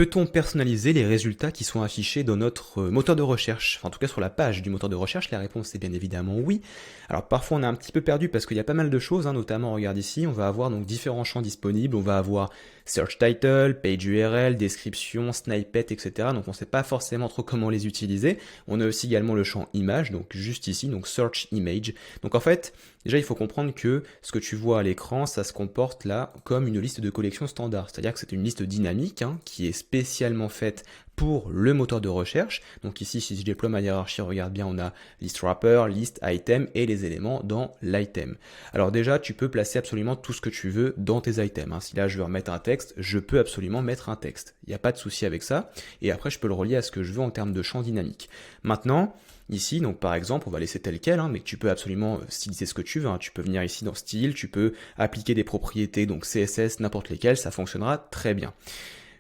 Peut-on personnaliser les résultats qui sont affichés dans notre moteur de recherche? Enfin, en tout cas sur la page du moteur de recherche, la réponse est bien évidemment oui. Alors parfois on est un petit peu perdu parce qu'il y a pas mal de choses, notamment regarde ici, on va avoir donc différents champs disponibles, on va avoir Search Title, Page URL, Description, Snippet, etc. Donc on ne sait pas forcément trop comment les utiliser. On a aussi également le champ Image, donc juste ici, donc Search Image. Donc en fait, déjà il faut comprendre que ce que tu vois à l'écran, ça se comporte là comme une liste de collection standard. C'est-à-dire que c'est une liste dynamique qui est spécialement faite pour le moteur de recherche. Donc ici, si je déploie ma hiérarchie, regarde bien, on a list wrapper, list item et les éléments dans l'item. Alors déjà, tu peux placer absolument tout ce que tu veux dans tes items. Si là, je veux remettre un texte, je peux absolument mettre un texte. Il n'y a pas de souci avec ça. Et après, je peux le relier à ce que je veux en termes de champ dynamique. Maintenant, ici, donc par exemple, on va laisser tel quel, mais tu peux absolument styliser ce que tu veux. Tu peux venir ici dans style, tu peux appliquer des propriétés, donc CSS, n'importe lesquelles, ça fonctionnera très bien.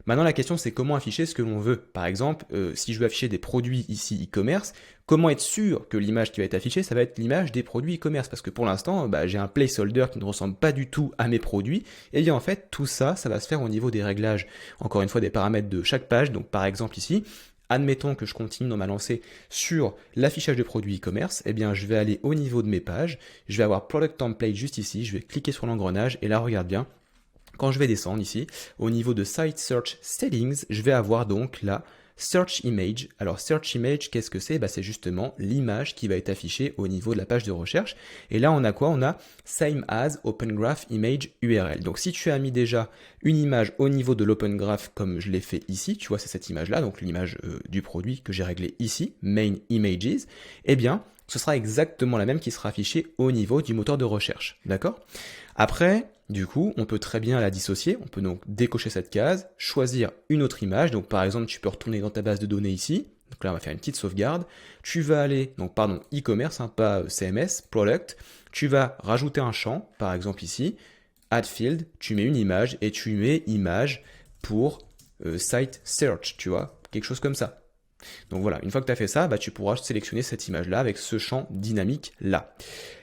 Maintenant, la question, c'est comment afficher ce que l'on veut. Par exemple, si je veux afficher des produits ici e-commerce, comment être sûr que l'image qui va être affichée, ça va être l'image des produits e-commerce? Parce que pour l'instant, j'ai un placeholder qui ne ressemble pas du tout à mes produits. Et bien en fait, tout ça, ça va se faire au niveau des réglages, encore une fois, des paramètres de chaque page. Donc par exemple ici, admettons que je continue dans ma lancée sur l'affichage de produits e-commerce, eh bien je vais aller au niveau de mes pages, je vais avoir Product Template juste ici, je vais cliquer sur l'engrenage et là regarde bien, quand je vais descendre ici, au niveau de Site Search Settings, je vais avoir donc la Search Image. Alors Search Image, qu'est-ce que c'est? C'est justement l'image qui va être affichée au niveau de la page de recherche. Et là, on a quoi? On a Same as Open Graph Image URL. Donc si tu as mis déjà une image au niveau de l'Open Graph comme je l'ai fait ici, tu vois, c'est cette image-là, donc l'image du produit que j'ai réglé ici, Main Images, eh bien, ce sera exactement la même qui sera affichée au niveau du moteur de recherche. D'accord? Après, du coup, on peut très bien la dissocier, on peut donc décocher cette case, choisir une autre image, donc par exemple tu peux retourner dans ta base de données ici, donc là on va faire une petite sauvegarde, tu vas aller, donc pardon, e-commerce, pas CMS, product, tu vas rajouter un champ, par exemple ici, add field, tu mets une image et tu mets image pour site search, tu vois, quelque chose comme ça. Donc voilà, une fois que tu as fait ça, tu pourras sélectionner cette image-là avec ce champ dynamique-là.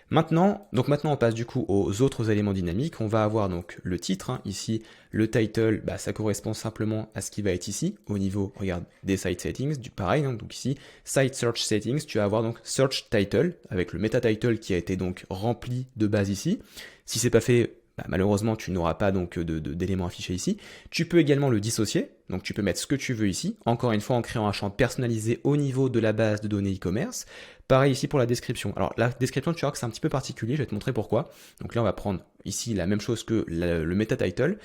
Maintenant, on passe du coup aux autres éléments dynamiques. On va avoir donc le titre, ici le title, ça correspond simplement à ce qui va être ici, au niveau, regarde, des site settings, du pareil, donc ici, site search settings, tu vas avoir donc search title, avec le meta title qui a été donc rempli de base ici. Si c'est pas fait, malheureusement, tu n'auras pas donc d'éléments affichés ici. Tu peux également le dissocier, donc tu peux mettre ce que tu veux ici, encore une fois en créant un champ personnalisé au niveau de la base de données e-commerce. Pareil ici pour la description. Alors la description, tu verras que c'est un petit peu particulier, je vais te montrer pourquoi. Donc là, on va prendre ici la même chose que le meta title.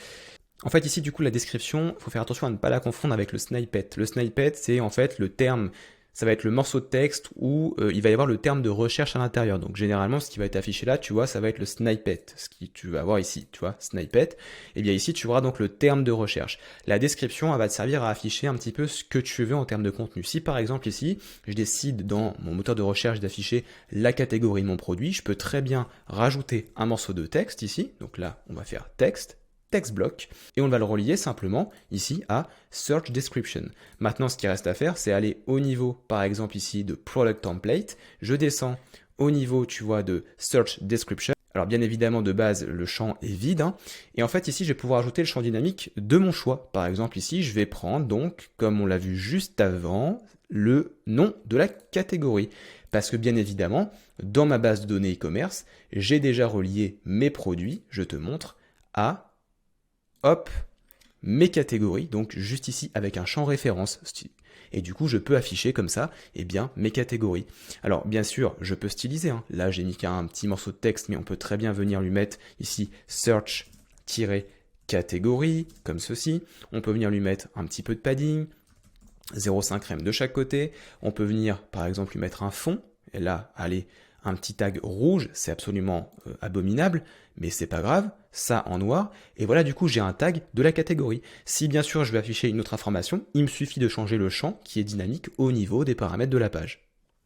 En fait, ici, du coup, la description, il faut faire attention à ne pas la confondre avec le snippet. Le snippet, c'est en fait le terme, ça va être le morceau de texte où il va y avoir le terme de recherche à l'intérieur. Donc généralement, ce qui va être affiché là, tu vois, ça va être le snippet, ce que tu vas avoir ici, tu vois, snippet. Et bien ici, tu verras donc le terme de recherche. La description, elle va te servir à afficher un petit peu ce que tu veux en termes de contenu. Si par exemple ici, je décide dans mon moteur de recherche d'afficher la catégorie de mon produit, je peux très bien rajouter un morceau de texte ici. Donc là, on va faire texte. Text block, et on va le relier simplement ici à Search Description. Maintenant, ce qui reste à faire, c'est aller au niveau, par exemple ici, de Product Template. Je descends au niveau, tu vois, de Search Description. Alors bien évidemment, de base, le champ est vide. Et en fait, ici, je vais pouvoir ajouter le champ dynamique de mon choix. Par exemple, ici, je vais prendre, donc, comme on l'a vu juste avant, le nom de la catégorie. Parce que bien évidemment, dans ma base de données e-commerce, j'ai déjà relié mes produits, je te montre, à mes catégories, donc juste ici avec un champ référence. Et du coup, je peux afficher comme ça, mes catégories. Alors, bien sûr, je peux styliser. Là, j'ai mis qu'un petit morceau de texte, mais on peut très bien venir lui mettre ici search-catégorie, comme ceci. On peut venir lui mettre un petit peu de padding, 0,5 rem de chaque côté. On peut venir, par exemple, lui mettre un fond. Et là, allez, un petit tag rouge, c'est absolument abominable, mais c'est pas grave, ça en noir, et voilà du coup j'ai un tag de la catégorie. Si bien sûr je veux afficher une autre information, il me suffit de changer le champ qui est dynamique au niveau des paramètres de la page.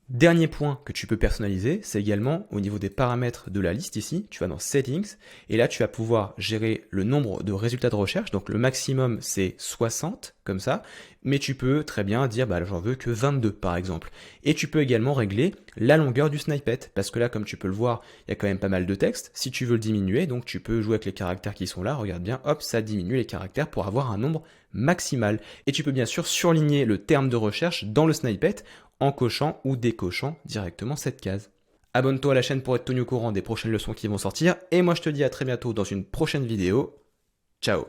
Dernier point que tu peux personnaliser, c'est également au niveau des paramètres de la liste ici, tu vas dans Settings, et là tu vas pouvoir gérer le nombre de résultats de recherche, donc le maximum c'est 60, comme ça, mais tu peux très bien dire, bah j'en veux que 22 par exemple. Et tu peux également régler la longueur du snippet, parce que là comme tu peux le voir, il y a quand même pas mal de texte, si tu veux le diminuer, donc tu peux jouer avec les caractères qui sont là, regarde bien, hop, ça diminue les caractères pour avoir un nombre maximal. Et tu peux bien sûr surligner le terme de recherche dans le snippet, en cochant ou décochant directement cette case. Abonne-toi à la chaîne pour être tenu au courant des prochaines leçons qui vont sortir, et moi je te dis à très bientôt dans une prochaine vidéo. Ciao!